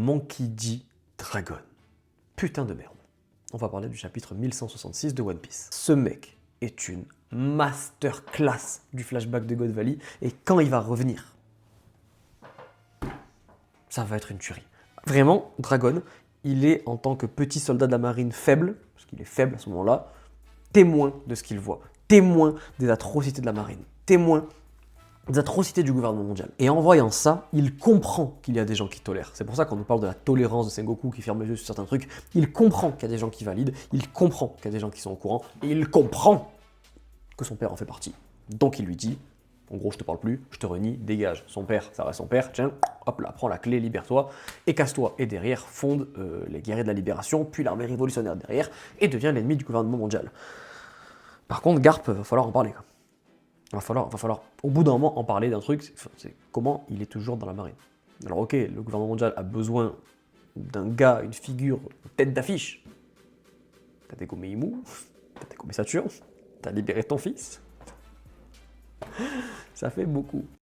Monkey D. Dragon. Putain de merde. On va parler du chapitre 1166 de One Piece. Ce mec est une masterclass du flashback de God Valley, et quand il va revenir, ça va être une tuerie. Vraiment, Dragon, il est en tant que petit soldat de la marine faible, parce qu'il est faible à ce moment-là, témoin de ce qu'il voit, témoin des atrocités de la marine, témoin des atrocités du gouvernement mondial. Et en voyant ça, il comprend qu'il y a des gens qui tolèrent. C'est pour ça qu'on nous parle de la tolérance de Sengoku qui ferme les yeux sur certains trucs. Il comprend qu'il y a des gens qui valident, il comprend qu'il y a des gens qui sont au courant, et il comprend que son père en fait partie. Donc il lui dit, en gros je te parle plus, je te renie, dégage. Son père, ça reste son père, tiens, hop là, prends la clé, libère-toi, et casse-toi. Et derrière fonde les guerriers de la libération, puis l'armée révolutionnaire derrière, et devient l'ennemi du gouvernement mondial. Par contre, Garp, va falloir en parler. Va falloir au bout d'un moment en parler d'un truc, c'est comment il est toujours dans la marine. Alors ok, le gouvernement mondial a besoin d'un gars, une figure, une tête d'affiche. T'as dégommé Imu, t'as dégommé Saturne, t'as libéré ton fils. Ça fait beaucoup.